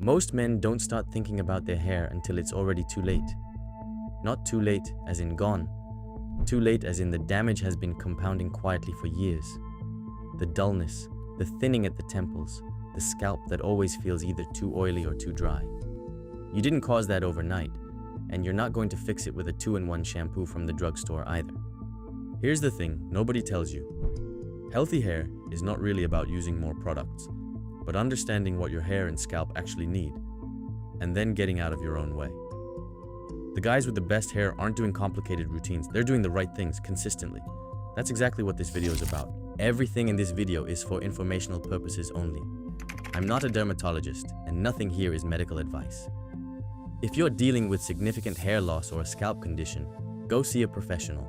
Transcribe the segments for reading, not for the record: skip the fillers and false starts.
Most men don't start thinking about their hair until it's already too late. Not too late as in gone, too late as in the damage has been compounding quietly for years. The dullness, the thinning at the temples, the scalp that always feels either too oily or too dry. You didn't cause that overnight, and you're not going to fix it with a 2-in-1 shampoo from the drugstore either. Here's the thing nobody tells you. Healthy hair is not really about using more products, but understanding what your hair and scalp actually need, and then getting out of your own way. The guys with the best hair aren't doing complicated routines, they're doing the right things consistently. That's exactly what this video is about. Everything in this video is for informational purposes only. I'm not a dermatologist, and nothing here is medical advice. If you're dealing with significant hair loss or a scalp condition, go see a professional.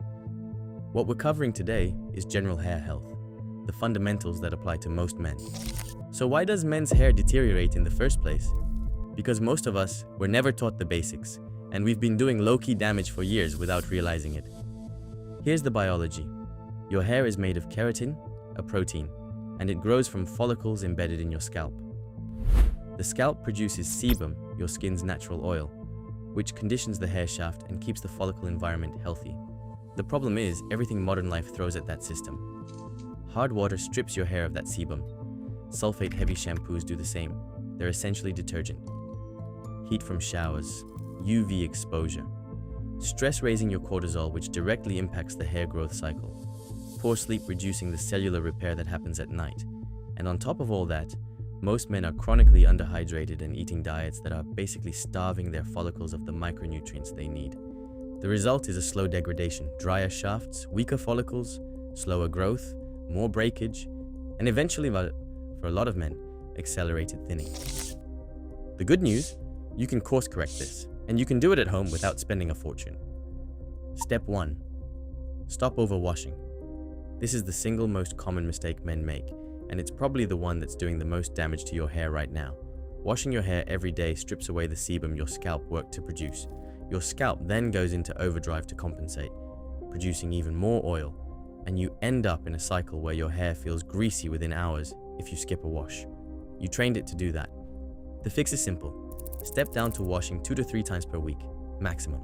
What we're covering today is general hair health, the fundamentals that apply to most men. So why does men's hair deteriorate in the first place? Because most of us were never taught the basics, and we've been doing low-key damage for years without realizing it. Here's the biology. Your hair is made of keratin, a protein, and it grows from follicles embedded in your scalp. The scalp produces sebum, your skin's natural oil, which conditions the hair shaft and keeps the follicle environment healthy. The problem is, everything modern life throws at that system. Hard water strips your hair of that sebum. Sulfate-heavy shampoos do the same. They're essentially detergent. Heat from showers, UV exposure, stress raising your cortisol, which directly impacts the hair growth cycle, poor sleep reducing the cellular repair that happens at night, and on top of all that, most men are chronically underhydrated and eating diets that are basically starving their follicles of the micronutrients they need. The result is a slow degradation, drier shafts, weaker follicles, slower growth, more breakage, and eventually, for a lot of men, accelerated thinning. The good news, you can course correct this, and you can do it at home without spending a fortune. Step 1. Stop overwashing. This is the single most common mistake men make, and it's probably the one that's doing the most damage to your hair right now. Washing your hair every day strips away the sebum your scalp worked to produce. Your scalp then goes into overdrive to compensate, producing even more oil, and you end up in a cycle where your hair feels greasy within hours if you skip a wash. You trained it to do that. The fix is simple. Step down to washing 2 to 3 times per week, maximum.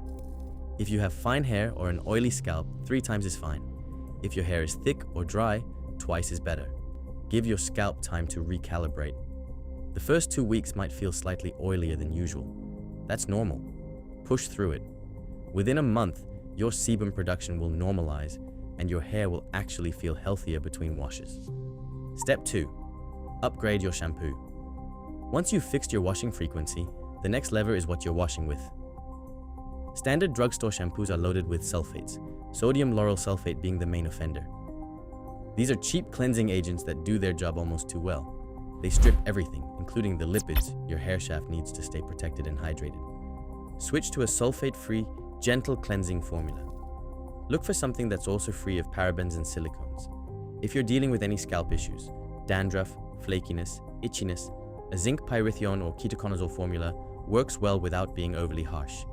If you have fine hair or an oily scalp, 3 times is fine. If your hair is thick or dry, twice is better. Give your scalp time to recalibrate. The first 2 weeks might feel slightly oilier than usual. That's normal. Push through it. Within a month, your sebum production will normalize and your hair will actually feel healthier between washes. Step 2. Upgrade your shampoo. Once you've fixed your washing frequency, the next lever is what you're washing with. Standard drugstore shampoos are loaded with sulfates, sodium lauryl sulfate being the main offender. These are cheap cleansing agents that do their job almost too well. They strip everything, including the lipids your hair shaft needs to stay protected and hydrated. Switch to a sulfate-free, gentle cleansing formula. Look for something that's also free of parabens and silicones. If you're dealing with any scalp issues, dandruff, flakiness, itchiness, a zinc pyrithione or ketoconazole formula works well without being overly harsh.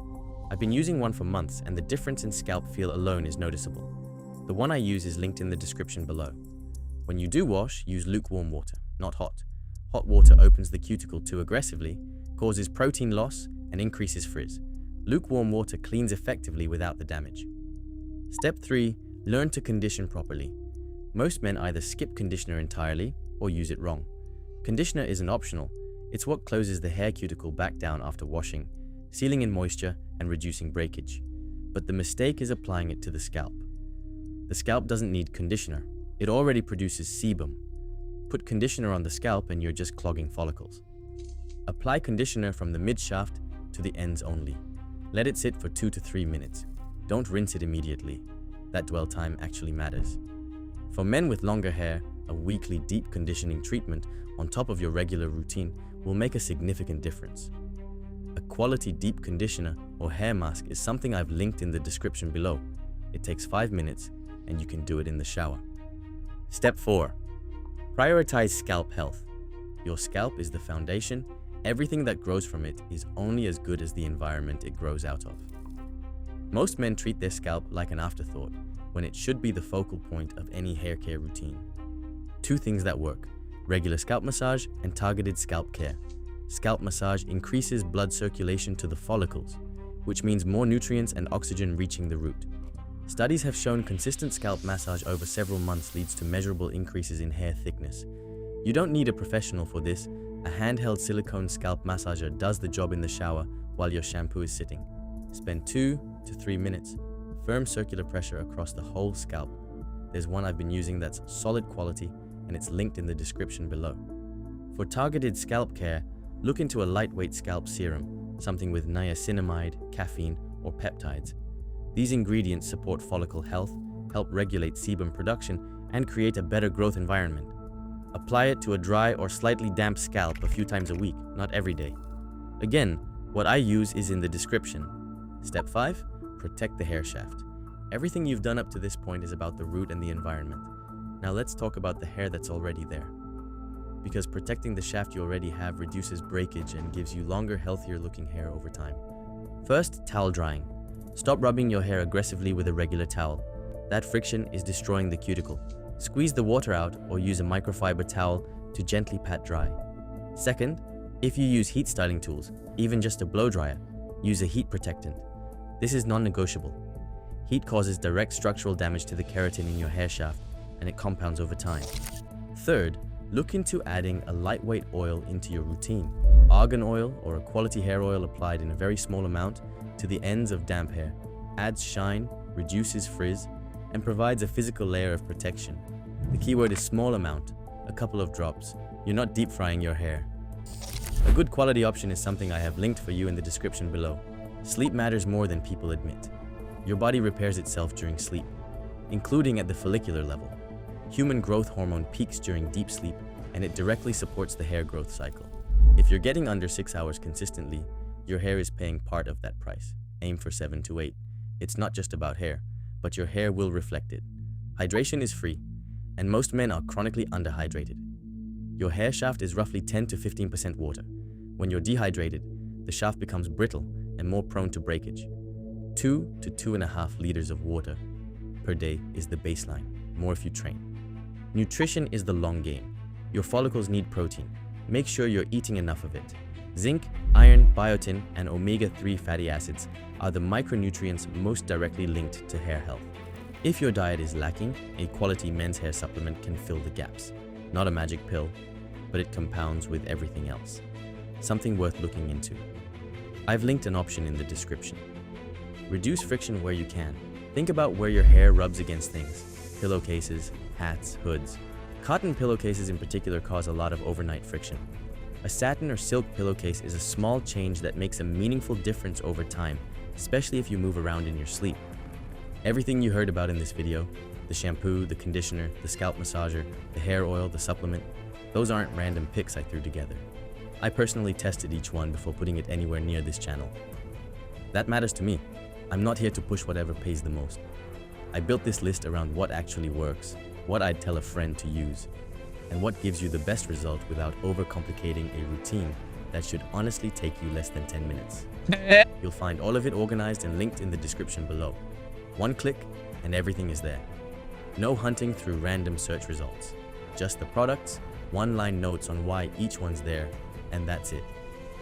I've been using one for months and the difference in scalp feel alone is noticeable. The one I use is linked in the description below. When you do wash, use lukewarm water, not hot. Hot water opens the cuticle too aggressively, causes protein loss, and increases frizz. Lukewarm water cleans effectively without the damage. Step 3. Learn to condition properly. Most men either skip conditioner entirely or use it wrong. Conditioner isn't optional. It's what closes the hair cuticle back down after washing, sealing in moisture and reducing breakage. But the mistake is applying it to the scalp. The scalp doesn't need conditioner. It already produces sebum. Put conditioner on the scalp and you're just clogging follicles. Apply conditioner from the mid-shaft to the ends only. Let it sit for 2 to 3 minutes. Don't rinse it immediately. That dwell time actually matters. For men with longer hair, a weekly deep conditioning treatment on top of your regular routine will make a significant difference. A quality deep conditioner or hair mask is something I've linked in the description below. It takes 5 minutes and you can do it in the shower. Step 4. Prioritize scalp health. Your scalp is the foundation. Everything that grows from it is only as good as the environment it grows out of. Most men treat their scalp like an afterthought, when it should be the focal point of any hair care routine. 2 things that work: regular scalp massage and targeted scalp care. scalp massage increases blood circulation to the follicles, which means more nutrients and oxygen reaching the root. Studies have shown consistent scalp massage over several months leads to measurable increases in hair thickness. You don't need a professional for this. A handheld silicone scalp massager does the job in the shower while your shampoo is sitting. Spend 2 to 3 minutes. Firm circular pressure across the whole scalp. There's one I've been using that's solid quality, and it's linked in the description below. For targeted scalp care, look into a lightweight scalp serum, something with niacinamide, caffeine, or peptides. These ingredients support follicle health, help regulate sebum production, and create a better growth environment. Apply it to a dry or slightly damp scalp a few times a week, not every day. Again, what I use is in the description. Step 5. Protect the hair shaft. Everything you've done up to this point is about the root and the environment. Now let's talk about the hair that's already there. Because protecting the shaft you already have reduces breakage and gives you longer, healthier looking hair over time. First, towel drying. Stop rubbing your hair aggressively with a regular towel. That friction is destroying the cuticle. Squeeze the water out or use a microfiber towel to gently pat dry. Second, if you use heat styling tools, even just a blow dryer, use a heat protectant. This is non-negotiable. Heat causes direct structural damage to the keratin in your hair shaft, and it compounds over time. Third, look into adding a lightweight oil into your routine. Argan oil or a quality hair oil applied in a very small amount to the ends of damp hair adds shine, reduces frizz, and provides a physical layer of protection. The keyword is small amount, a couple of drops. You're not deep frying your hair. A good quality option is something I have linked for you in the description below. Sleep matters more than people admit. Your body repairs itself during sleep, including at the follicular level. Human growth hormone peaks during deep sleep, and it directly supports the hair growth cycle. If you're getting under 6 hours consistently, your hair is paying part of that price. Aim for 7 to 8. It's not just about hair, but your hair will reflect it. Hydration is free, and most men are chronically underhydrated. Your hair shaft is roughly 10 to 15% water. When you're dehydrated, the shaft becomes brittle and more prone to breakage. 2 to 2.5 liters of water per day is the baseline, more if you train. Nutrition is the long game. Your follicles need protein. Make sure you're eating enough of it. Zinc, iron, biotin, and omega-3 fatty acids are the micronutrients most directly linked to hair health. If your diet is lacking, a quality men's hair supplement can fill the gaps. Not a magic pill, but it compounds with everything else. Something worth looking into. I've linked an option in the description. Reduce friction where you can. Think about where your hair rubs against things. Pillowcases, hats, hoods. Cotton pillowcases in particular cause a lot of overnight friction. A satin or silk pillowcase is a small change that makes a meaningful difference over time, especially if you move around in your sleep. Everything you heard about in this video, the shampoo, the conditioner, the scalp massager, the hair oil, the supplement, those aren't random picks I threw together. I personally tested each one before putting it anywhere near this channel. That matters to me. I'm not here to push whatever pays the most. I built this list around what actually works, what I'd tell a friend to use, and what gives you the best result without overcomplicating a routine that should honestly take you less than 10 minutes. You'll find all of it organized and linked in the description below. One click and everything is there. No hunting through random search results. Just the products, one-line notes on why each one's there, and that's it.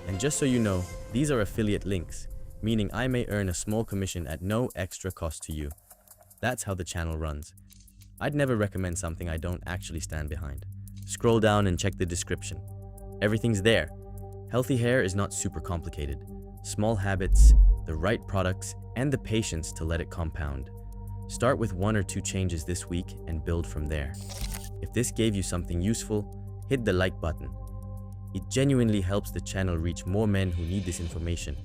And just so you know, these are affiliate links, meaning I may earn a small commission at no extra cost to you. That's how the channel runs. I'd never recommend something I don't actually stand behind. Scroll down and check the description. Everything's there. Healthy hair is not super complicated. Small habits, the right products, and the patience to let it compound. Start with 1 or 2 changes this week and build from there. If this gave you something useful, hit the like button. It genuinely helps the channel reach more men who need this information.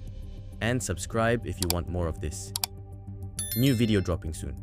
And subscribe if you want more of this. New video dropping soon.